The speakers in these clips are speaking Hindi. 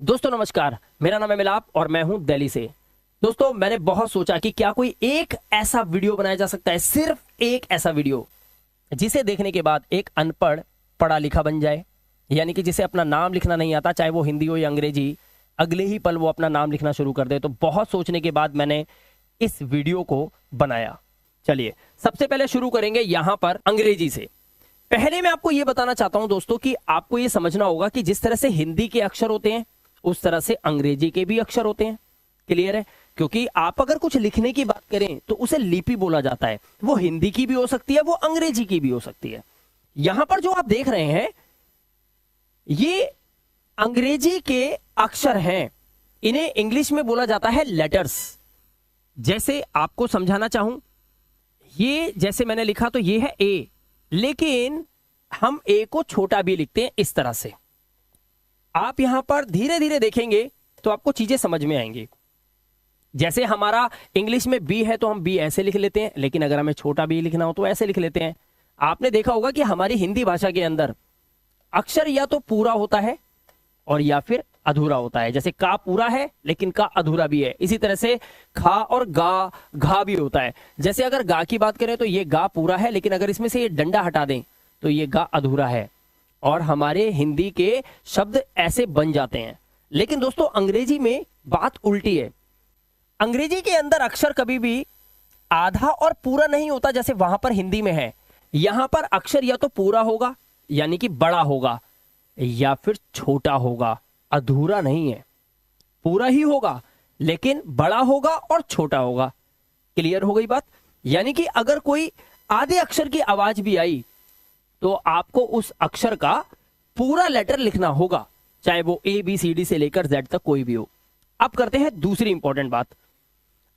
दोस्तों नमस्कार, मेरा नाम है मिलाप और मैं हूं दिल्ली से। दोस्तों मैंने बहुत सोचा कि क्या कोई एक ऐसा वीडियो बनाया जा सकता है, सिर्फ एक ऐसा वीडियो जिसे देखने के बाद एक अनपढ़ पढ़ा लिखा बन जाए, यानी कि जिसे अपना नाम लिखना नहीं आता, चाहे वो हिंदी हो या अंग्रेजी, अगले ही पल वो अपना नाम लिखना शुरू कर दे। तो बहुत सोचने के बाद मैंने इस वीडियो को बनाया। चलिए सबसे पहले शुरू करेंगे यहां पर अंग्रेजी से। पहले मैं आपको यह बताना चाहता हूं दोस्तों कि आपको यह समझना होगा कि जिस तरह से हिंदी के अक्षर होते हैं उस तरह से अंग्रेजी के भी अक्षर होते हैं। क्लियर है? क्योंकि आप अगर कुछ लिखने की बात करें तो उसे लिपि बोला जाता है। वो हिंदी की भी हो सकती है, वो अंग्रेजी की भी हो सकती है। यहां पर जो आप देख रहे हैं ये अंग्रेजी के अक्षर हैं, इन्हें इंग्लिश में बोला जाता है लेटर्स। जैसे आपको समझाना चाहूं, ये जैसे मैंने लिखा तो ये है ए, लेकिन हम ए को छोटा भी लिखते हैं इस तरह से। आप यहां पर धीरे धीरे देखेंगे तो आपको चीजें समझ में आएंगी। जैसे हमारा इंग्लिश में बी है तो हम बी ऐसे लिख लेते हैं, लेकिन अगर हमें छोटा बी लिखना हो तो ऐसे लिख लेते हैं। आपने देखा होगा कि हमारी हिंदी भाषा के अंदर अक्षर या तो पूरा होता है और या फिर अधूरा होता है। जैसे का पूरा है लेकिन का अधूरा भी है। इसी तरह से खा और गा, घा भी होता है। जैसे अगर गा की बात करें तो ये गा पूरा है, लेकिन अगर इसमें से ये डंडा हटा दें तो ये गा अधूरा है। और हमारे हिंदी के शब्द ऐसे बन जाते हैं। लेकिन दोस्तों अंग्रेजी में बात उल्टी है। अंग्रेजी के अंदर अक्षर कभी भी आधा और पूरा नहीं होता जैसे वहां पर हिंदी में है। यहां पर अक्षर या तो पूरा होगा यानी कि बड़ा होगा, या फिर छोटा होगा, अधूरा नहीं है। पूरा ही होगा लेकिन बड़ा होगा और छोटा होगा। क्लियर हो गई बात? यानी कि अगर कोई आधे अक्षर की आवाज भी आई तो आपको उस अक्षर का पूरा लेटर लिखना होगा, चाहे वो ए बी सी डी से लेकर जेड तक कोई भी हो। अब करते हैं दूसरी इंपॉर्टेंट बात।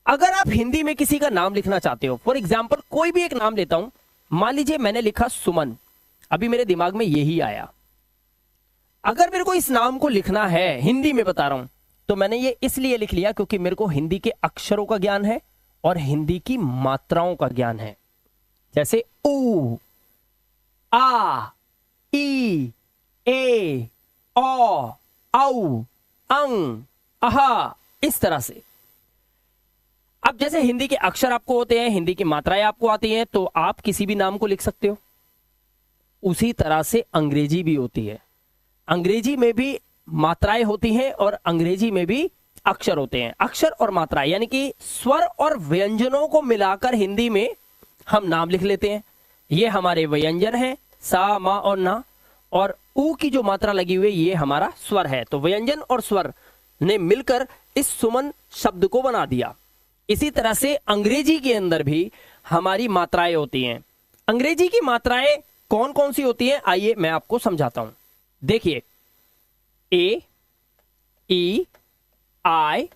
अगर आप हिंदी में किसी का नाम लिखना चाहते हो, फॉर एग्जाम्पल कोई भी एक नाम लेता हूं, मान लीजिए मैंने लिखा सुमन, अभी मेरे दिमाग में यही आया। अगर मेरे को इस नाम को लिखना है, हिंदी में बता रहा हूं, तो मैंने ये इसलिए लिख लिया क्योंकि मेरे को हिंदी के अक्षरों का ज्ञान है और हिंदी की मात्राओं का ज्ञान है। जैसे ऊ, आ, ई, ए, ओ, औ, अंग, अहा, इस तरह से। अब जैसे हिंदी के अक्षर आपको होते हैं, हिंदी की मात्राएं आपको आती हैं, तो आप किसी भी नाम को लिख सकते हो। उसी तरह से अंग्रेजी भी होती है। अंग्रेजी में भी मात्राएं होती हैं और अंग्रेजी में भी अक्षर होते हैं। अक्षर और मात्राएं यानी कि स्वर और व्यंजनों को मिलाकर हिंदी में हम नाम लिख लेते हैं। ये हमारे व्यंजन हैं, सा, मा और ना, और ऊ की जो मात्रा लगी हुई है ये हमारा स्वर है। तो व्यंजन और स्वर ने मिलकर इस सुमन शब्द को बना दिया। इसी तरह से अंग्रेजी के अंदर भी हमारी मात्राएं होती हैं। अंग्रेजी की मात्राएं कौन कौन सी होती हैं, आइए मैं आपको समझाता हूं। देखिए, ए, ई, आई,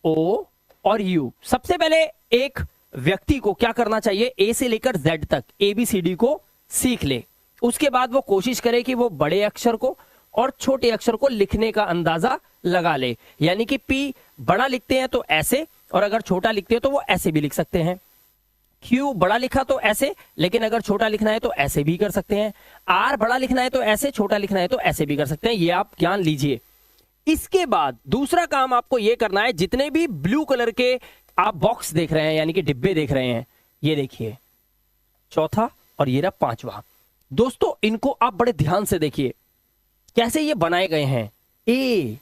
ओ और यू। सबसे पहले एक व्यक्ति को क्या करना चाहिए, ए से लेकर जेड तक ABCD को सीख ले। उसके बाद वो कोशिश करे कि वो बड़े अक्षर को और छोटे अक्षर को लिखने का अंदाजा लगा ले। यानी कि पी बड़ा लिखते हैं तो ऐसे, और अगर छोटा लिखते हैं तो वो ऐसे भी लिख सकते हैं। क्यू बड़ा लिखा तो ऐसे, लेकिन अगर छोटा लिखना है तो ऐसे भी कर सकते हैं। आर बड़ा लिखना है तो ऐसे, छोटा लिखना है तो ऐसे भी कर सकते हैं। ये आप ज्ञान लीजिए। इसके बाद दूसरा काम आपको ये करना है, जितने भी ब्लू कलर के आप बॉक्स देख रहे हैं यानी कि डिब्बे देख रहे हैं, ये देखिए चौथा और ये रहा पांचवा। दोस्तों इनको आप बड़े ध्यान से देखिए कैसे ये बनाए गए हैं। ए,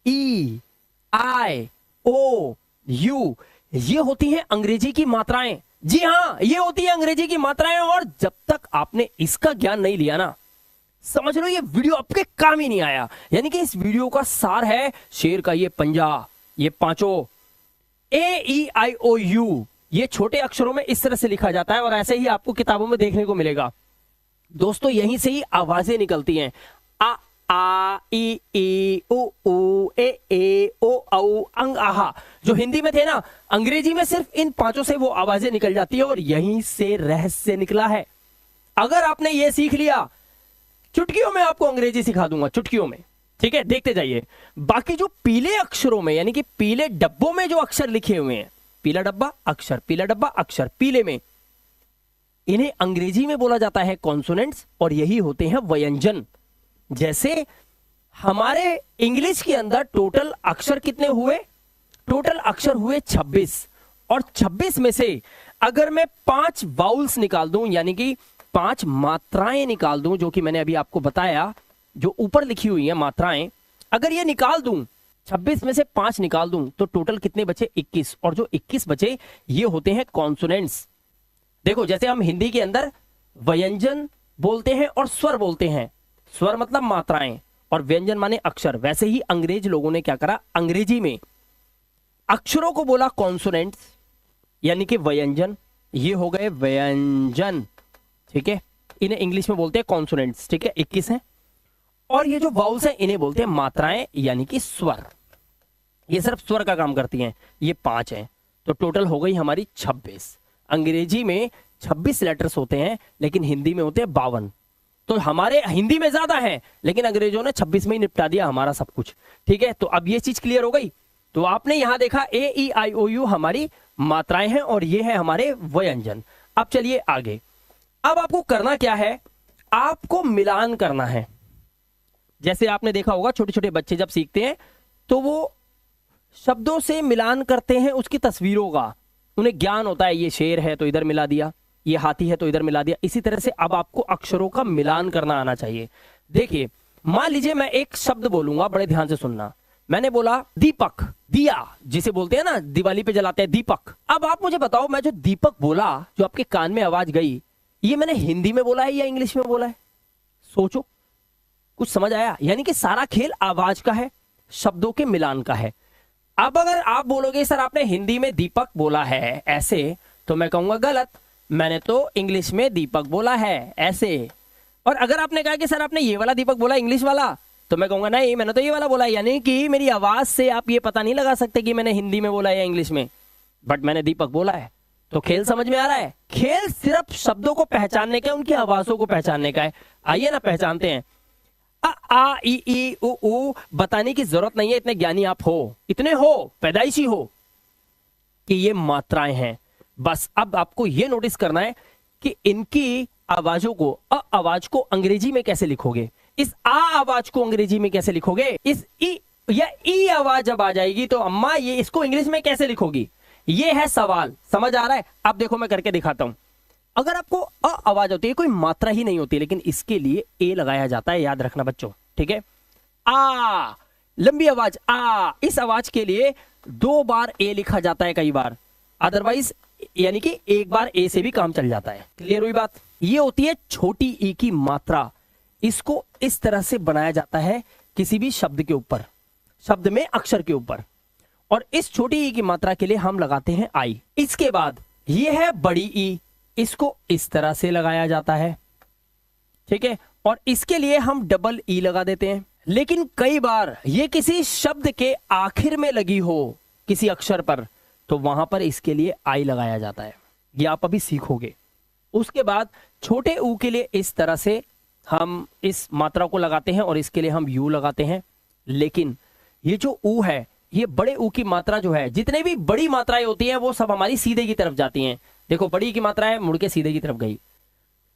ई, आई, ओ, यू, ये होती हैं अंग्रेजी की मात्राएं। जी हां, ये होती है अंग्रेजी की मात्राएं। और जब तक आपने इसका ज्ञान नहीं लिया ना, समझ लो ये वीडियो आपके काम ही नहीं आया। यानी कि इस वीडियो का सार है शेर का ये पंजा, ये पांचों ए, ई, आई, ओ, यू, ये छोटे अक्षरों में इस तरह से लिखा जाता है और ऐसे ही आपको किताबों में देखने को मिलेगा। दोस्तों यहीं से ही आवाजें निकलती हैं। आ, ई, उ, ए, ओ, औ, अंग, आहा। जो हिंदी में थे ना, अंग्रेजी में सिर्फ इन पांचों से वो आवाजें निकल जाती है और यहीं से रहस्य निकला है। अगर आपने ये सीख लिया, चुटकियों में आपको अंग्रेजी सिखा दूंगा, चुटकियों में। ठीक है, देखते जाइए। बाकी जो पीले अक्षरों में यानी कि पीले डब्बों में जो अक्षर लिखे हुए हैं, पीला डब्बा अक्षर, पीला डब्बा अक्षर, पीले में, इन्हें अंग्रेजी में बोला जाता है कॉन्सोनेंट्स और यही होते हैं व्यंजन। जैसे हमारे इंग्लिश के अंदर टोटल अक्षर कितने हुए? टोटल अक्षर हुए 26, और 26 में से अगर मैं 5 वाउल्स निकाल दूं, यानी कि 5 मात्राएं निकाल दूं, जो कि मैंने अभी आपको बताया, जो ऊपर लिखी हुई है मात्राएं, अगर ये निकाल दूं, 26 में से 5 निकाल दूं, तो टोटल कितने बचे? 21। और जो 21 बचे ये होते हैं कॉन्सोनेंट्स। देखो, जैसे हम हिंदी के अंदर व्यंजन बोलते हैं और स्वर बोलते हैं, स्वर मतलब मात्राएं और व्यंजन माने अक्षर, वैसे ही अंग्रेज लोगों ने क्या करा, अंग्रेजी में अक्षरों को बोला कॉन्सोनेंट्स, यानी कि व्यंजन, ये हो गए व्यंजन, ठीक है, इन्हें इंग्लिश में बोलते हैं कॉन्सोनेंट्स, ठीक है, 21 हैं। और ये जो वाउल्स हैं इन्हें बोलते हैं मात्राएं, यानी कि स्वर, ये सिर्फ स्वर का काम करती हैं, ये 5 हैं। तो टोटल हो गई हमारी 26। अंग्रेजी में 26 लेटर्स होते हैं, लेकिन हिंदी में होते हैं 52। तो हमारे हिंदी में ज्यादा है, लेकिन अंग्रेजों ने 26 में ही निपटा दिया हमारा सब कुछ, ठीक है। तो अब ये चीज क्लियर हो गई। तो आपने यहां देखा AEIOU हमारी मात्राएं हैं और ये है हमारे व्यंजन। अब चलिए आगे। अब आपको करना क्या है, आपको मिलान करना है। जैसे आपने देखा होगा छोटे छोटे बच्चे जब सीखते हैं तो वो शब्दों से मिलान करते हैं, उसकी तस्वीरों का उन्हें ज्ञान होता है, ये शेर है तो इधर मिला दिया, ये हाथी है तो इधर मिला दिया। इसी तरह से अब आपको अक्षरों का मिलान करना आना चाहिए। देखिए, मान लीजिए मैं एक शब्द बोलूंगा, बड़े ध्यान से सुनना। मैंने बोला दीपक, दिया जिसे बोलते हैं ना, दिवाली पे जलाते हैं दीपक। अब आप मुझे बताओ, मैं जो दीपक बोला, जो आपके कान में आवाज गई, ये मैंने हिंदी में बोला है या इंग्लिश में बोला है? सोचो, कुछ समझ आया? यानी कि सारा खेल आवाज का है, शब्दों के मिलान का है। अब अगर आप बोलोगे सर आपने हिंदी में दीपक बोला है ऐसे, तो मैं कहूंगा गलत, मैंने तो इंग्लिश में दीपक बोला है ऐसे। और अगर आपने कहा कि सर आपने ये वाला दीपक बोला इंग्लिश वाला, तो मैं कहूंगा नहीं, मैंने तो ये वाला बोला। यानी कि मेरी आवाज से आप ये पता नहीं लगा सकते कि मैंने हिंदी में बोला है या इंग्लिश में, बट मैंने दीपक बोला है। तो खेल समझ में आ रहा है? खेल सिर्फ शब्दों को पहचानने का, उनकी आवाजों को पहचानने का है। आइए ना पहचानते हैं। आ ई ई उ ऊ बताने की जरूरत नहीं है, इतने ज्ञानी आप हो, इतने हो, पैदाइशी हो कि ये मात्राएं हैं। बस अब आपको ये नोटिस करना है कि इनकी आवाजों को, अ आवाज को अंग्रेजी में कैसे लिखोगे, इस आ आवाज को अंग्रेजी में कैसे लिखोगे, इस ई या ई आवाज जब आ जाएगी तो अम्मा ये इसको इंग्लिश में कैसे लिखोगी, ये है सवाल। समझ आ रहा है? अब देखो मैं करके दिखाता हूं। अगर आपको अ आवाज होती है, कोई मात्रा ही नहीं होती, लेकिन इसके लिए ए लगाया जाता है, याद रखना बच्चों, ठीक है। आ, लंबी आवाज आ, इस आवाज के लिए 2 बार ए लिखा जाता है कई बार, अदरवाइज यानी कि एक बार ए से भी काम चल जाता है। क्लियर हुई बात? ये होती है छोटी ई की मात्रा। इसको इस तरह से बनाया जाता है किसी भी शब्द के ऊपर, शब्द में अक्षर के ऊपर, और इस छोटी ई की मात्रा के लिए हम लगाते हैं आई। इसके बाद ये है बड़ी ई, इसको इस तरह से लगाया जाता है, ठीक है, और इसके लिए हम डबल ई लगा देते हैं। लेकिन कई बार ये किसी शब्द के आखिर में लगी हो किसी अक्षर पर, तो वहां पर इसके लिए आई लगाया जाता है। ये आप अभी सीखोगे। उसके बाद छोटे ऊ के लिए इस तरह से हम इस मात्रा को लगाते हैं और इसके लिए हम यू लगाते हैं। लेकिन ये जो ऊ है, ये बड़े ऊ की मात्रा जो है, जितने भी बड़ी मात्राएं होती हैं वो सब हमारी सीधे की तरफ जाती हैं। देखो, बड़ी की मात्रा है मुड़ के सीधे की तरफ गई,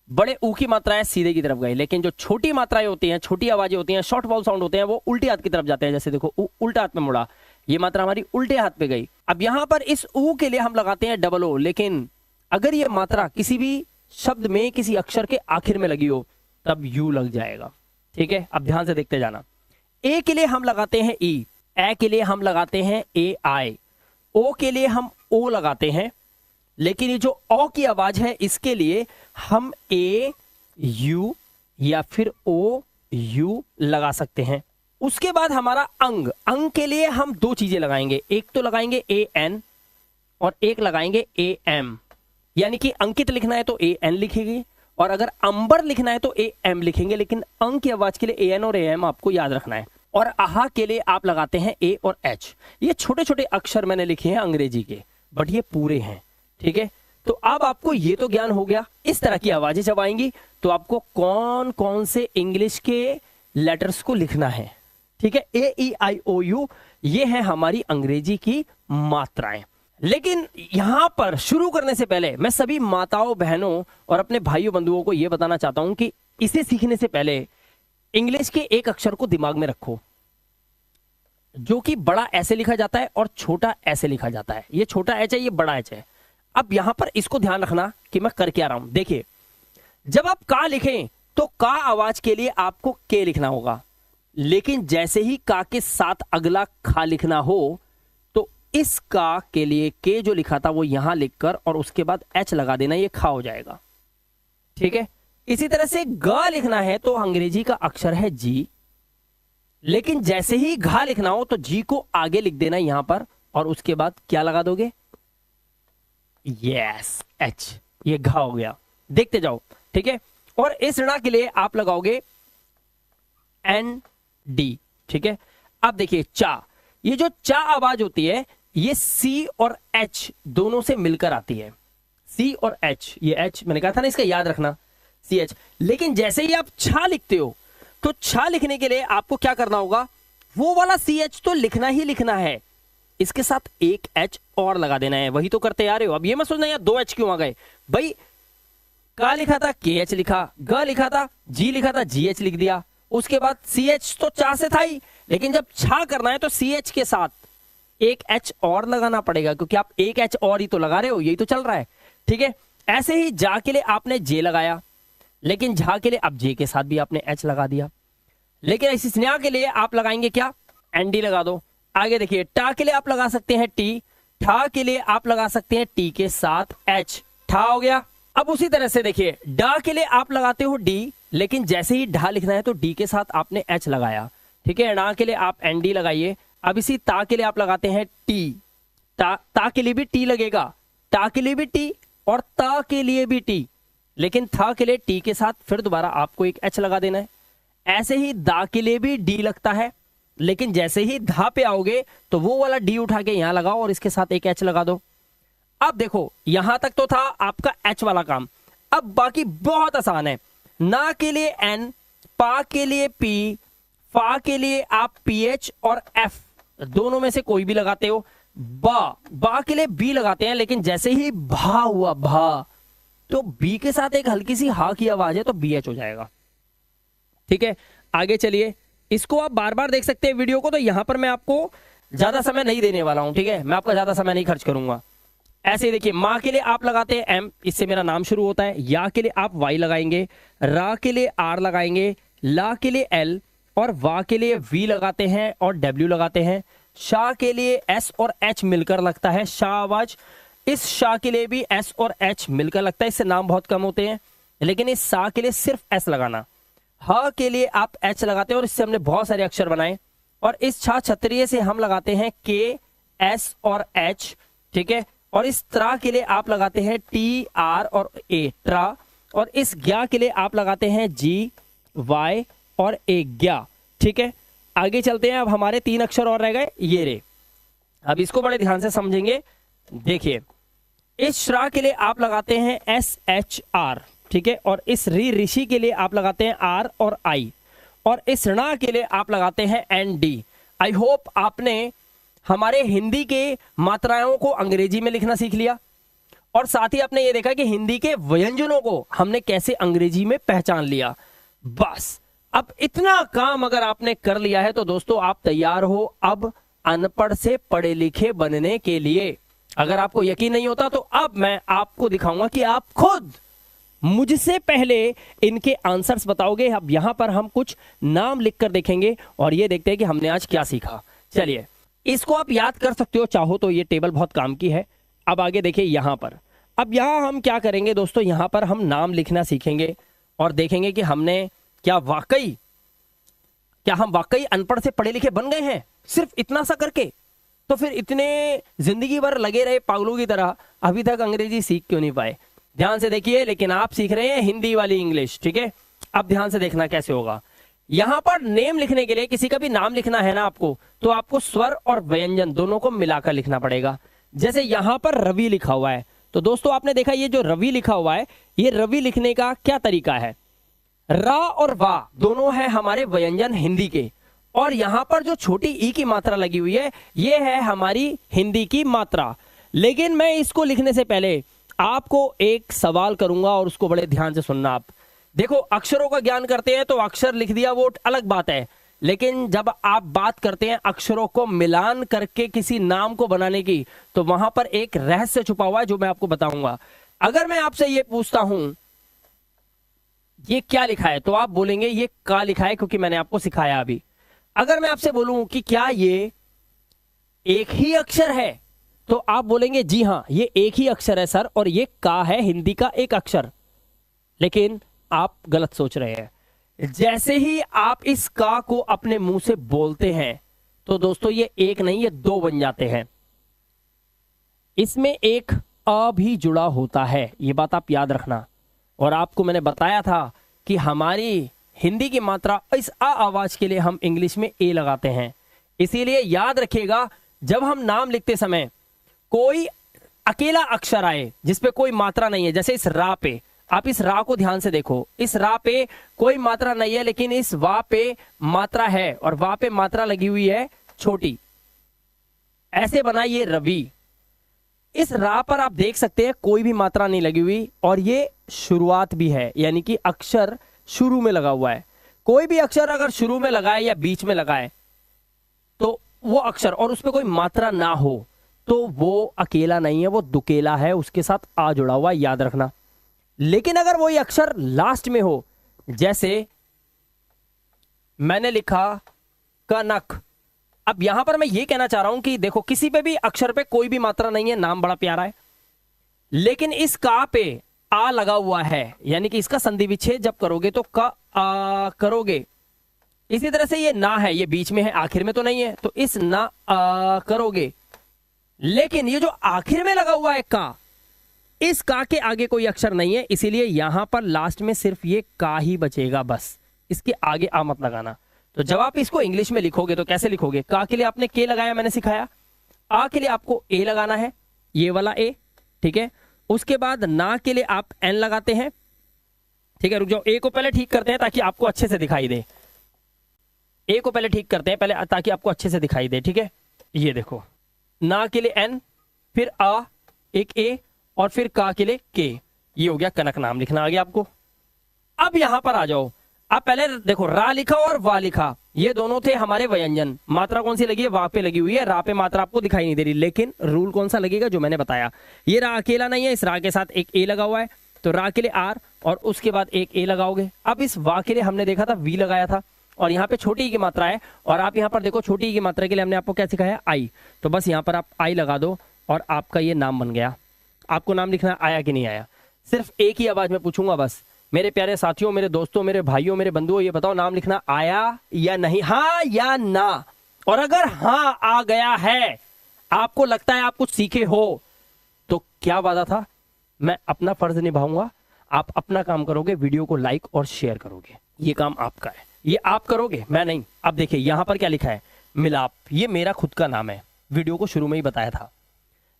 बड़े ऊ की मात्रा है सीधे की तरफ गई। लेकिन जो छोटी मात्राएं होती हैं, छोटी आवाजें होती हैं, शॉर्ट वाउल साउंड होते हैं, वो उल्टे हाथ की तरफ जाते हैं। जैसे देखो, ऊ उल्टा हाथ में मुड़ा, ये मात्रा हमारी उल्टे हाथ पे गई। अब यहां पर इस ऊ के लिए हम लगाते हैं डबल ओ, लेकिन अगर ये मात्रा किसी भी शब्द में किसी अक्षर के आखिर में लगी हो तब यू लग जाएगा, ठीक है। अब ध्यान से देखते जाना। ए के लिए हम लगाते हैं ई, ए के लिए हम लगाते हैं ए आई, ओ के लिए हम ओ लगाते हैं, लेकिन ये जो ओ की आवाज है इसके लिए हम ए यू या फिर ओ यू लगा सकते हैं। उसके बाद हमारा अंग, अंग के लिए हम 2 चीजें लगाएंगे, एक तो लगाएंगे ए एन और एक लगाएंगे ए एम। यानी कि अंकित लिखना है तो ए एन लिखेंगे, और अगर अंबर लिखना है तो ए एम लिखेंगे। लेकिन अंग की आवाज के लिए ए एन और ए एम आपको याद रखना है। और आहा के लिए आप लगाते हैं ए और एच। ये छोटे छोटे अक्षर मैंने लिखे हैं अंग्रेजी के, बट ये पूरे हैं, ठीक है। तो अब आपको ये तो ज्ञान हो गया, इस तरह की आवाजें जब आएंगी तो आपको कौन कौन से इंग्लिश के लेटर्स को लिखना है, ठीक है। ए ई आई ओ यू, ये है हमारी अंग्रेजी की मात्राएं। लेकिन यहां पर शुरू करने से पहले मैं सभी माताओं, बहनों और अपने भाइयों बंधुओं को यह बताना चाहता हूं कि इसे सीखने से पहले इंग्लिश के एक अक्षर को दिमाग में रखो, जो कि बड़ा ऐसे लिखा जाता है और छोटा ऐसे लिखा जाता है। ये छोटा एच है, ये बड़ा एच है। अब यहां पर इसको ध्यान रखना कि मैं कर क्या रहा हूं। देखिए, जब आप का लिखें तो का आवाज के लिए आपको के लिखना होगा, लेकिन जैसे ही का के साथ अगला खा लिखना हो तो इस का के लिए के जो लिखा था वो यहां लिखकर और उसके बाद एच लगा देना, ये खा हो जाएगा। ठीक है, इसी तरह से ग लिखना है तो अंग्रेजी का अक्षर है जी, लेकिन जैसे ही घा लिखना हो तो जी को आगे लिख देना यहां पर और उसके बाद क्या लगा दोगे, यस एच, ये घा हो गया। देखते जाओ, ठीक है। और इस ऋणा के लिए आप लगाओगे एन डी, ठीक है। अब देखिए चा, ये जो चा आवाज होती है ये सी और एच दोनों से मिलकर आती है। सी और एच, ये एच मैंने कहा था ना, इसका याद रखना, सी एच। लेकिन जैसे ही आप छा लिखते हो तो छा लिखने के लिए आपको क्या करना होगा, वो वाला सी एच तो लिखना ही लिखना है, इसके साथ एक एच और लगा देना है। वही तो करते आ रहे हो। अब ये मत सोचना यार दो एच क्यों आ गए, भाई का लिखा था के एच लिखा, ग लिखा था जी लिखा था जी एच लिख दिया, उसके बाद सी एच तो चा से था ही, लेकिन जब छा करना है तो सी एच के साथ एक एच और लगाना पड़ेगा, क्योंकि आप एक एच और ही तो लगा रहे हो, यही तो चल रहा है। ठीक है, ऐसे ही जा के लिए आपने जे लगाया, लेकिन झा के लिए अब जे के साथ भी आपने एच लगा दिया, लेकिन इस स्नेहा के लिए आप लगाएंगे क्या, एनडी लगा दो। आगे देखिए, टा के लिए आप लगा सकते हैं टी, ठा के लिए आप लगा सकते हैं टी के साथ एच, ठा हो गया। अब उसी तरह से देखिए, डा के लिए आप लगाते हो डी, लेकिन जैसे ही ढा लिखना है तो डी के साथ आपने एच लगाया। ठीक है, ना के लिए आप एनडी लगाइए। अब इसी ता के लिए आप लगाते हैं टी, ता के लिए भी टी लगेगा, टा के लिए भी टी और ता के लिए भी टी, लेकिन था के लिए टी के साथ फिर दोबारा आपको एक एच लगा देना है। ऐसे ही दा के लिए भी डी लगता है, लेकिन जैसे ही धा पे आओगे तो वो वाला डी उठा के यहां लगाओ और इसके साथ एक एच लगा दो। अब देखो, यहां तक तो था आपका एच वाला काम। अब बाकी बहुत आसान है। ना के लिए एन, पा के लिए पी, फा के लिए आप पीएच और एफ दोनों में से कोई भी लगाते हो। बा के लिए बी लगाते हैं, लेकिन जैसे ही भा हुआ भा तो बी के साथ एक हल्की सी हा की आवाज है तो बी एच हो जाएगा। ठीक है, आगे चलिए, इसको आप बार बार देख सकते हैं वीडियो को, तो यहां पर मैं आपको ज्यादा समय नहीं देने वाला हूं। ठीक है, मैं आपका ज्यादा समय नहीं खर्च करूंगा। ऐसे ही देखिए, माँ के लिए आप लगाते हैं एम, इससे मेरा नाम शुरू होता है। या के लिए आप वाई लगाएंगे, रा के लिए आर लगाएंगे, ला के लिए एल और वा के लिए वी लगाते हैं और डब्ल्यू लगाते हैं। शाह के लिए एस और एच मिलकर लगता है शाह आवाज। इस शाह के लिए भी एस और एच मिलकर लगता है, इससे नाम बहुत कम होते हैं, लेकिन इस सा के लिए सिर्फ एस लगाना। ह के लिए आप एच लगाते हैं और इससे हमने बहुत सारे अक्षर बनाए। और इस छा छत्रिय से हम लगाते हैं के, एस और एच। ठीक है, और इस त्रा के लिए आप लगाते हैं टी, आर और ए, ट्रा। और इस ज्ञा के लिए आप लगाते हैं जी, वाई और ए, ज्ञा। ठीक है, आगे चलते हैं। अब हमारे 3 अक्षर और रह गए, ये रे। अब इसको बड़े ध्यान से समझेंगे। देखिए, इस श्रा के लिए आप लगाते हैं एस, एच, आर। ठीक है, और इस ऋषि के लिए आप लगाते हैं आर और आई, और इस ऋणा के लिए आप लगाते हैं एन, डी। आई होप आपने हमारे हिंदी के मात्राओं को अंग्रेजी में लिखना सीख लिया, और साथ ही आपने ये देखा कि हिंदी के व्यंजनों को हमने कैसे अंग्रेजी में पहचान लिया। बस अब इतना काम अगर आपने कर लिया है तो दोस्तों आप तैयार हो अब अनपढ़ से पढ़े लिखे बनने के लिए। अगर आपको यकीन नहीं होता तो अब मैं आपको दिखाऊंगा कि आप खुद मुझसे पहले इनके आंसर्स बताओगे। अब यहां पर हम कुछ नाम लिखकर देखेंगे और ये देखते हैं कि हमने आज क्या सीखा। चलिए, इसको आप याद कर सकते हो चाहो तो, ये टेबल बहुत काम की है। अब आगे देखिए यहां पर, अब यहां हम क्या करेंगे दोस्तों, यहां पर हम नाम लिखना सीखेंगे और देखेंगे कि हमने क्या हम वाकई अनपढ़ से पढ़े लिखे बन गए हैं सिर्फ इतना सा करके। तो फिर इतने जिंदगी भर लगे रहे पागलों की तरह, अभी तक अंग्रेजी सीख क्यों नहीं पाए। ध्यान से देखिए, लेकिन आप सीख रहे हैं हिंदी वाली इंग्लिश। ठीक है, अब ध्यान से देखना कैसे होगा। यहां पर नेम लिखने के लिए, किसी का भी नाम लिखना है ना आपको, तो आपको स्वर और व्यंजन दोनों को मिलाकर लिखना पड़ेगा। जैसे यहां पर रवि लिखा हुआ है, तो दोस्तों आपने देखा ये जो रवि लिखा हुआ है, ये रवि लिखने का क्या तरीका है, रा और वा दोनों है हमारे व्यंजन हिंदी के, और यहां पर जो छोटी ई की मात्रा लगी हुई है ये है हमारी हिंदी की मात्रा। लेकिन मैं इसको लिखने से पहले आपको एक सवाल करूंगा और उसको बड़े ध्यान से सुनना आप। देखो अक्षरों का ज्ञान करते हैं तो अक्षर लिख दिया वो अलग बात है, लेकिन जब आप बात करते हैं अक्षरों को मिलान करके किसी नाम को बनाने की, तो वहां पर एक रहस्य छुपा हुआ है जो मैं आपको बताऊंगा। अगर मैं आपसे ये पूछता हूं ये क्या लिखा है, तो आप बोलेंगे ये का लिखा है, क्योंकि मैंने आपको सिखाया अभी। अगर मैं आपसे बोलूं कि क्या ये एक ही अक्षर है, तो आप बोलेंगे जी हां ये एक ही अक्षर है सर, और ये का है, हिंदी का एक अक्षर। लेकिन आप गलत सोच रहे हैं। जैसे ही आप इस का को अपने मुंह से बोलते हैं तो दोस्तों ये एक नहीं, ये दो बन जाते हैं। इसमें एक अ भी जुड़ा होता है, ये बात आप याद रखना। और आपको मैंने बताया था कि हमारी हिंदी की मात्रा इस आ आवाज के लिए हम इंग्लिश में ए लगाते हैं। इसीलिए याद रखिएगा, जब हम नाम लिखते समय कोई अकेला अक्षर आए जिसपे कोई मात्रा नहीं है, जैसे इस रा पे, आप इस रा को ध्यान से देखो, इस रा पे कोई मात्रा नहीं है, लेकिन इस वा पे मात्रा है, और वा पे मात्रा लगी हुई है छोटी, ऐसे बना ये रवि। इस रा पर आप देख सकते हैं कोई भी मात्रा नहीं लगी हुई, और ये शुरुआत भी है, यानी कि अक्षर शुरू में लगा हुआ है। कोई भी अक्षर अगर शुरू में लगाए या बीच में लगाए तो वो अक्षर और उसमें कोई मात्रा ना हो तो वो अकेला नहीं है, वो दुकेला है, उसके साथ आ जुड़ा हुआ, याद रखना। लेकिन अगर वही अक्षर लास्ट में हो, जैसे मैंने लिखा कनक, अब यहां पर मैं ये कहना चाह रहा हूं कि देखो किसी पे भी अक्षर पे कोई भी मात्रा नहीं है, नाम बड़ा प्यारा है, लेकिन इस का पे आ लगा हुआ है, यानी कि इसका संधि विच्छेद जब करोगे तो का आ करोगे। इसी तरह से ये ना है, ये बीच में है, आखिर में तो नहीं है, तो इस ना आ करोगे। लेकिन ये जो आखिर में लगा हुआ है का, इस का के आगे कोई अक्षर नहीं है, इसीलिए यहां पर लास्ट में सिर्फ ये का ही बचेगा, बस इसके आगे आ मत लगाना। तो जब आप इसको इंग्लिश में लिखोगे तो कैसे लिखोगे? का के लिए आपने के लगाया, मैंने सिखाया। आ के लिए आपको ए लगाना है, ये वाला ए, ठीक है। उसके बाद ना के लिए आप एन लगाते हैं, ठीक है। रुक जाओ, ए को पहले ठीक करते हैं ताकि आपको अच्छे से दिखाई दे। ए को पहले ठीक करते हैं पहले ताकि आपको अच्छे से दिखाई दे, ठीक है। ये देखो, ना के लिए एन, फिर आ, एक ए, और फिर का के लिए के। ये हो गया कनक, नाम लिखना आ गया आपको। अब यहां पर आ जाओ, आप पहले देखो रा लिखा और वा लिखा, ये दोनों थे हमारे व्यंजन। मात्रा कौन सी लगी है? वा पे लगी हुई है, रा पे मात्रा आपको दिखाई नहीं दे रही, लेकिन रूल कौन सा लगेगा? जो मैंने बताया। ये रा अकेला नहीं है, इस रा के साथ एक ए लगा हुआ है, तो रा के लिए आर और उसके बाद एक ए लगाओगे। अब इस वा के लिए हमने देखा था वी लगाया था, और यहाँ पे छोटी की मात्रा है, और आप यहाँ पर देखो छोटी की मात्रा के लिए हमने आपको क्या सिखाया? आई। तो बस यहाँ पर आप आई लगा दो और आपका ये नाम बन गया। आपको नाम लिखना आया कि नहीं आया? सिर्फ एक ही आवाज में पूछूंगा बस, मेरे प्यारे साथियों, मेरे दोस्तों, मेरे भाइयों, मेरे बंधुओं, ये बताओ नाम लिखना आया या नहीं? हाँ या ना? और अगर हाँ आ गया है, आपको लगता है आप कुछ सीखे हो, तो क्या वादा था? मैं अपना फर्ज निभाऊंगा, आप अपना काम करोगे, वीडियो को लाइक और शेयर करोगे, ये काम आपका है, ये आप करोगे, मैं नहीं। अब देखिए यहां पर क्या लिखा है? मिलाप। ये मेरा खुद का नाम है, वीडियो को शुरू में ही बताया था।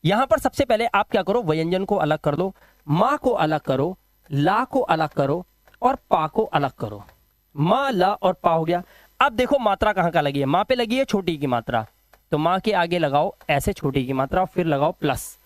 यहां पर सबसे पहले आप क्या करो? व्यंजन को अलग कर दो, मां को अलग करो, ला को अलग करो और पा को अलग करो। मां, ला और पा हो गया। अब देखो मात्रा कहां का लगी है? मां पे लगी है छोटी की मात्रा, तो मां के आगे लगाओ ऐसे छोटी की मात्रा, फिर लगाओ प्लस।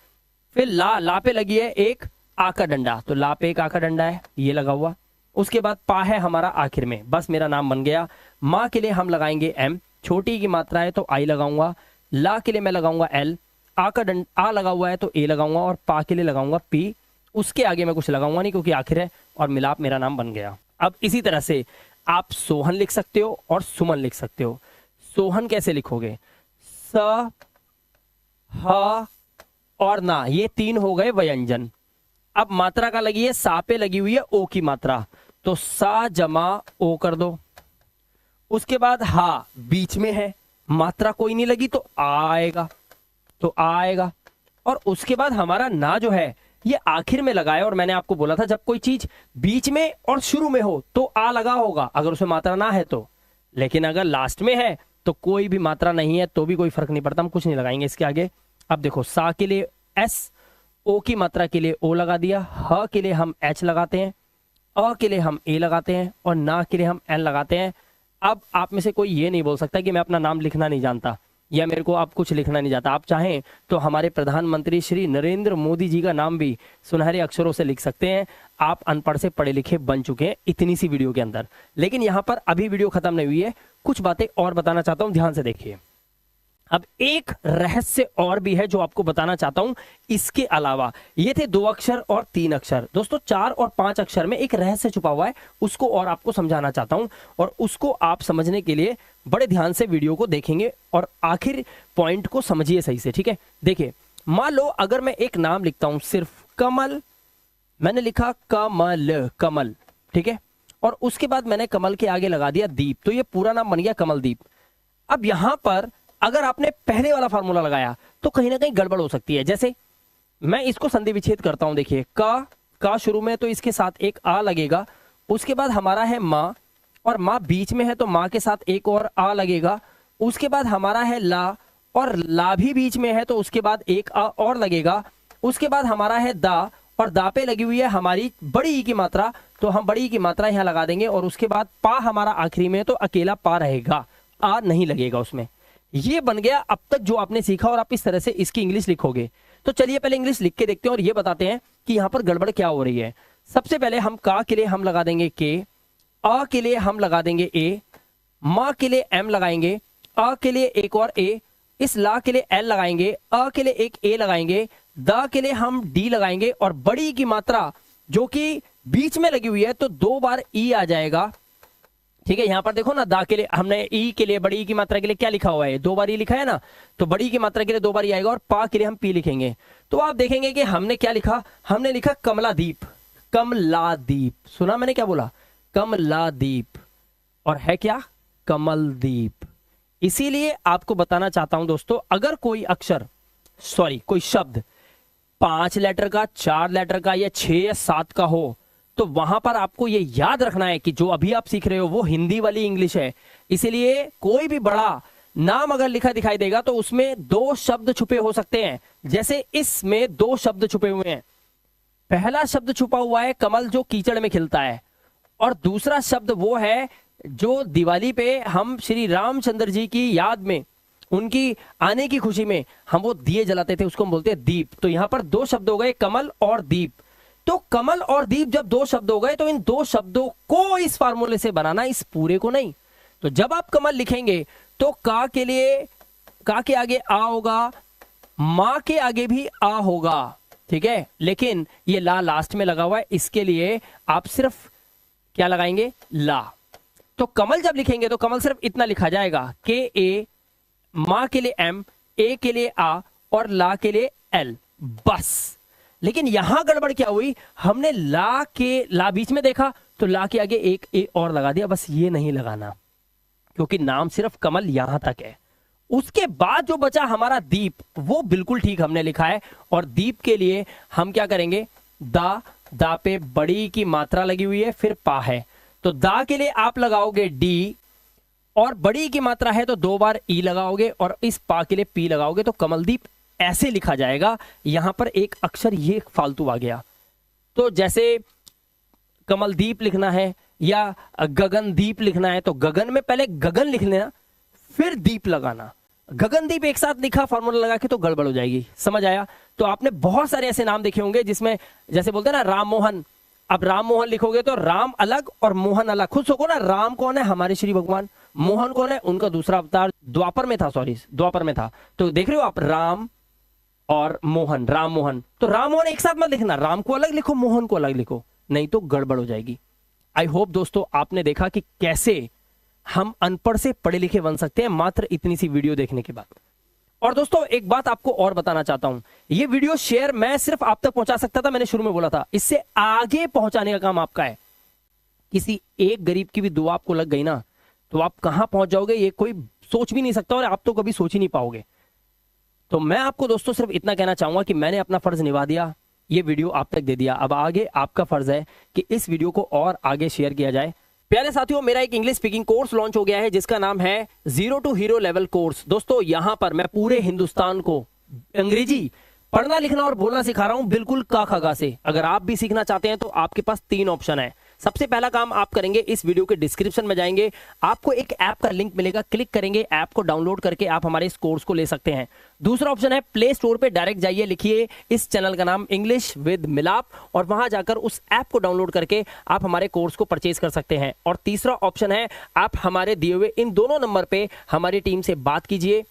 फिर ला पे लगी है एक आ का डंडा, तो ला पे एक आ का डंडा है, ये लगा हुआ। उसके बाद पा है हमारा आखिर में, बस मेरा नाम बन गया। मां के लिए हम लगाएंगे एम, छोटी की मात्रा है तो आई लगाऊंगा। ला के लिए मैं लगाऊंगा एल, आ लगा हुआ है तो ए लगाऊंगा, और पा के लिए लगाऊंगा पी। उसके आगे मैं कुछ लगाऊंगा नहीं क्योंकि आखिर है, और मिलाप मेरा नाम बन गया। अब इसी तरह से आप सोहन लिख सकते हो और सुमन लिख सकते हो। सोहन कैसे लिखोगे? स, ह और ना, ये तीन हो गए व्यंजन। अब मात्रा का लगी है, सा पे लगी हुई है ओ की मात्रा, तो सा जमा ओ कर दो। उसके बाद हा बीच में है, मात्रा कोई नहीं लगी तो आएगा, तो आएगा। और उसके बाद हमारा ना जो है ये आखिर में लगाए, और मैंने आपको बोला था जब कोई चीज बीच में और शुरू में हो तो आ लगा होगा, अगर उसमें मात्रा ना है तो। लेकिन अगर लास्ट में है तो कोई भी मात्रा नहीं है तो भी कोई फर्क नहीं पड़ता, हम कुछ नहीं लगाएंगे इसके आगे। अब देखो सा के लिए एस, ओ की मात्रा के लिए ओ लगा दिया, ह के लिए हम एच लगाते हैं, अ के लिए हम ए लगाते हैं, और ना के लिए हम एन लगाते हैं। अब आप में से कोई ये नहीं बोल सकता कि मैं अपना नाम लिखना नहीं जानता। या मेरे को आप कुछ लिखना नहीं जाता, आप चाहें तो हमारे प्रधानमंत्री श्री नरेंद्र मोदी जी का नाम भी सुनहरे अक्षरों से लिख सकते हैं। आप अनपढ़ से पढ़े लिखे बन चुके हैं इतनी सी वीडियो के अंदर। लेकिन यहाँ पर अभी वीडियो खत्म नहीं हुई है, कुछ बातें और बताना चाहता हूँ, ध्यान से देखिए। अब एक रहस्य और भी है जो आपको बताना चाहता हूं। इसके अलावा ये थे 2 अक्षर और 3 अक्षर। दोस्तों 4 और 5 अक्षर में एक रहस्य छुपा हुआ है, उसको और आपको समझाना चाहता हूं, और उसको आप समझने के लिए बड़े ध्यान से वीडियो को देखेंगे और आखिर पॉइंट को समझिए सही से, ठीक है। देखिए, मान लो अगर मैं एक नाम लिखता हूं सिर्फ कमल, मैंने लिखा कमल, कमल, ठीक है, और उसके बाद मैंने कमल के आगे लगा दिया दीप, तो ये पूरा नाम बन गया कमलदीप। अब यहां पर अगर आपने पहले वाला फार्मूला लगाया तो कहीं ना कहीं गड़बड़ हो सकती है। जैसे मैं इसको संधि विच्छेद करता हूं, देखिए का शुरू में, तो इसके साथ एक आ लगेगा, उसके बाद हमारा है माँ, और माँ बीच में है तो माँ के साथ एक और आ लगेगा, उसके बाद हमारा है ला, और ला भी बीच में है तो उसके बाद एक आ और लगेगा, उसके बाद हमारा है दा, और दा पे लगी हुई है हमारी बड़ी ई की मात्रा, तो हम बड़ी ई की मात्रा यहां लगा देंगे, और उसके बाद पा हमारा आखिरी में, तो अकेला पा रहेगा, आ नहीं लगेगा उसमें। ये बन गया अब तक जो आपने सीखा, और आप इस तरह से इसकी इंग्लिश लिखोगे। तो चलिए पहले इंग्लिश लिख के देखते हैं और ये बताते हैं कि यहां पर गड़बड़ क्या हो रही है। सबसे पहले हम का के लिए हम लगा देंगे के, आ के लिए हम लगा देंगे ए, माँ के लिए एम लगाएंगे, आ के लिए एक और ए, इस ला के लिए एल लगाएंगे, अ के लिए एक ए लगाएंगे, दा के लिए हम डी लगाएंगे, और बड़ी की मात्रा जो कि बीच में लगी हुई है तो 2 बार ई आ जाएगा, ठीक है। यहां पर देखो ना, दा के लिए हमने ई के लिए, बड़ी ई की मात्रा के लिए क्या लिखा हुआ है, 2 बार ई लिखा है ना, तो बड़ी की मात्रा के लिए 2 बार ई आएगा, और पा के लिए हम पी लिखेंगे। तो आप देखेंगे कि हमने क्या लिखा, हमने लिखा कमलादीप, कमलादीप, सुना मैंने क्या बोला, कमलादीप, और है क्या, कमलदीप। इसीलिए आपको बताना चाहता हूं दोस्तों, अगर कोई अक्षर, सॉरी कोई शब्द 5 लेटर का, 4 लेटर का, या 6 या 7 का हो, तो वहां पर आपको ये याद रखना है कि जो अभी आप सीख रहे हो वो हिंदी वाली इंग्लिश है। इसीलिए कोई भी बड़ा नाम अगर लिखा दिखाई देगा तो उसमें 2 शब्द छुपे हो सकते हैं। जैसे इसमें 2 शब्द छुपे हुए हैं। पहला शब्द छुपा हुआ है कमल, जो कीचड़ में खिलता है, और दूसरा शब्द वो है जो दिवाली पे हम श्री रामचंद्र जी की याद में, उनकी आने की खुशी में हम वो दिए जलाते थे, उसको हम बोलते हैं दीप। तो यहां पर 2 शब्द हो गए, कमल और दीप। तो कमल और दीप जब 2 शब्द हो गए, तो इन 2 शब्दों को इस फार्मूले से बनाना, इस पूरे को नहीं। तो जब आप कमल लिखेंगे तो का के लिए, का के आगे आ होगा, मां के आगे भी आ होगा, ठीक है, लेकिन ये ला लास्ट में लगा हुआ है, इसके लिए आप सिर्फ क्या लगाएंगे, ला। तो कमल जब लिखेंगे तो कमल सिर्फ इतना लिखा जाएगा, के ए, मां के लिए एम, ए के लिए आ, और ला के लिए एल, बस। लेकिन यहां गड़बड़ क्या हुई, हमने ला बीच में देखा तो ला के आगे एक ए और लगा दिया, बस ये नहीं लगाना, क्योंकि नाम सिर्फ कमल यहां तक है। उसके बाद जो बचा हमारा दीप, वो बिल्कुल ठीक हमने लिखा है, और दीप के लिए हम क्या करेंगे, दा पे बड़ी की मात्रा लगी हुई है, फिर पा है, तो दा के लिए आप लगाओगे डी, और बड़ी की मात्रा है तो 2 बार ई लगाओगे, और इस पा के लिए पी लगाओगे, तो कमलदीप ऐसे लिखा जाएगा। यहां पर एक अक्षर ये फालतू आ गया, तो जैसे कमलदीप लिखना है या गगनदीप लिखना है, तो गगन में पहले गगन लिख लेना, फिर दीप लगाना। गगनदीप एक साथ लिखा फार्मूला लगा के तो गड़बड़ हो जाएगी, समझ आया। तो आपने बहुत सारे ऐसे नाम देखे होंगे जिसमें जैसे बोलते हैं ना राम मोहन, अब राम मोहन लिखोगे तो राम अलग और मोहन अलग। खुद सोचो ना, राम कौन है, हमारे श्री भगवान, मोहन कौन है, उनका दूसरा अवतार द्वापर में था, द्वापर में था। तो देख रहे हो आप, राम और मोहन, राम मोहन, तो राम मोहन एक साथ मत लिखना, राम को अलग लिखो, मोहन को अलग लिखो, नहीं तो गड़बड़ हो जाएगी। आई होप दोस्तों आपने देखा कि कैसे हम अनपढ़ से पढ़े लिखे बन सकते हैं मात्र इतनी सी वीडियो देखने के बाद। और दोस्तों एक बात आपको और बताना चाहता हूं, ये वीडियो शेयर मैं सिर्फ आप तक पहुंचा सकता था, मैंने शुरू में बोला था, इससे आगे पहुंचाने का काम आपका है। किसी एक गरीब की भी दुआ आपको लग गई ना, तो आप कहां पहुंच जाओगे ये कोई सोच भी नहीं सकता, और आप तो कभी सोच ही नहीं पाओगे। तो मैं आपको दोस्तों सिर्फ इतना कहना चाहूंगा कि मैंने अपना फर्ज निभा दिया, ये वीडियो आप तक दे दिया, अब आगे आपका फर्ज है कि इस वीडियो को और आगे शेयर किया जाए। प्यारे साथियों, मेरा एक इंग्लिश स्पीकिंग कोर्स लॉन्च हो गया है जिसका नाम है 0 to Hero लेवल कोर्स। दोस्तों यहां पर मैं पूरे हिंदुस्तान को अंग्रेजी पढ़ना लिखना और बोलना सिखा रहा हूं, बिल्कुल का खा गा से। अगर आप भी सीखना चाहते हैं तो आपके पास 3 ऑप्शन है। सबसे पहला काम आप करेंगे, इस वीडियो के डिस्क्रिप्शन में जाएंगे, आपको एक ऐप का लिंक मिलेगा, क्लिक करेंगे, ऐप को डाउनलोड करके आप हमारे इस कोर्स को ले सकते हैं। दूसरा ऑप्शन है प्ले स्टोर पे डायरेक्ट जाइए, लिखिए इस चैनल का नाम इंग्लिश विद मिलाप और वहां जाकर उस ऐप को डाउनलोड करके आप हमारे कोर्स को परचेज कर सकते हैं। और तीसरा ऑप्शन है आप हमारे दिए हुए इन दोनों नंबर पे हमारी टीम से बात कीजिए,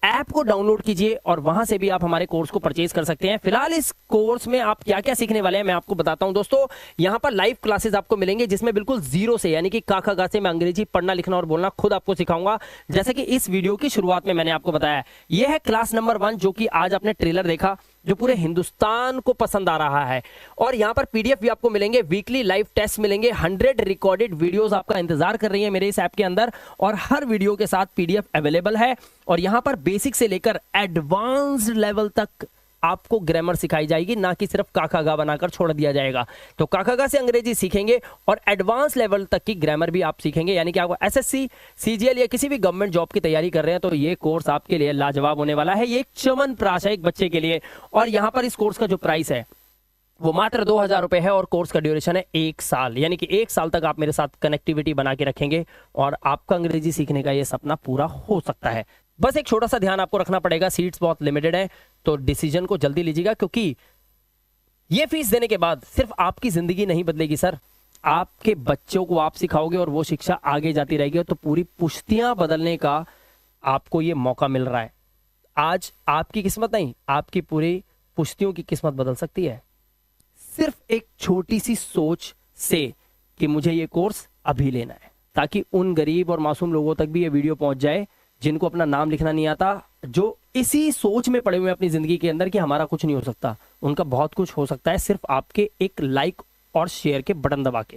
ऐप को डाउनलोड कीजिए और वहां से भी आप हमारे कोर्स को परचेज कर सकते हैं। फिलहाल इस कोर्स में आप क्या क्या सीखने वाले हैं मैं आपको बताता हूं। दोस्तों यहां पर लाइव क्लासेस आपको मिलेंगे जिसमें बिल्कुल जीरो से यानी कि का खा गा से मैं अंग्रेजी पढ़ना लिखना और बोलना खुद आपको सिखाऊंगा, जैसे कि इस वीडियो की शुरुआत में मैंने आपको बताया। यह है क्लास नंबर 1 जो कि आज आपने ट्रेलर देखा, जो पूरे हिंदुस्तान को पसंद आ रहा है। और यहां पर पीडीएफ भी आपको मिलेंगे, वीकली लाइव टेस्ट मिलेंगे, 100 रिकॉर्डेड वीडियोस आपका इंतजार कर रही है मेरे इस ऐप के अंदर और हर वीडियो के साथ पीडीएफ अवेलेबल है। और यहां पर बेसिक से लेकर एडवांस्ड लेवल तक आपको ग्रामर सिखाई जाएगी, ना कि सिर्फ काका गा बनाकर छोड़ दिया जाएगा। तो काका गा से अंग्रेजी सीखेंगे और एडवांस लेवल तक की ग्रामर भी आप सीखेंगे, यानी कि आपको एसएससी, सीजीएल या किसी भी गवर्नमेंट जॉब की तैयारी कर रहे हैं तो ये कोर्स आपके लिए लाजवाब होने वाला है। ये एक च्यवनप्राश है एक बच्चे के लिए। और यहां पर इस कोर्स का जो प्राइस है वो मात्र 2000 रुपए है और कोर्स का ड्यूरेशन है 1 साल, यानी कि 1 साल तक आप मेरे साथ कनेक्टिविटी बना के रखेंगे और आपका अंग्रेजी सीखने का ये सपना पूरा हो सकता है। बस एक छोटा सा ध्यान आपको रखना पड़ेगा, सीट्स बहुत लिमिटेड है तो डिसीजन को जल्दी लीजिएगा, क्योंकि ये फीस देने के बाद सिर्फ आपकी जिंदगी नहीं बदलेगी सर, आपके बच्चों को आप सिखाओगे और वो शिक्षा आगे जाती रहेगी, तो पूरी पुश्तियां बदलने का आपको ये मौका मिल रहा है। आज आपकी किस्मत नहीं, आपकी पूरी पुश्तियों की किस्मत बदल सकती है सिर्फ एक छोटी सी सोच से कि मुझे ये कोर्स अभी लेना है, ताकि उन गरीब और मासूम लोगों तक भी ये वीडियो पहुंच जाए जिनको अपना नाम लिखना नहीं आता, जो इसी सोच में पड़े हुए अपनी जिंदगी के अंदर कि हमारा कुछ नहीं हो सकता। उनका बहुत कुछ हो सकता है सिर्फ आपके एक लाइक और शेयर के बटन दबा के।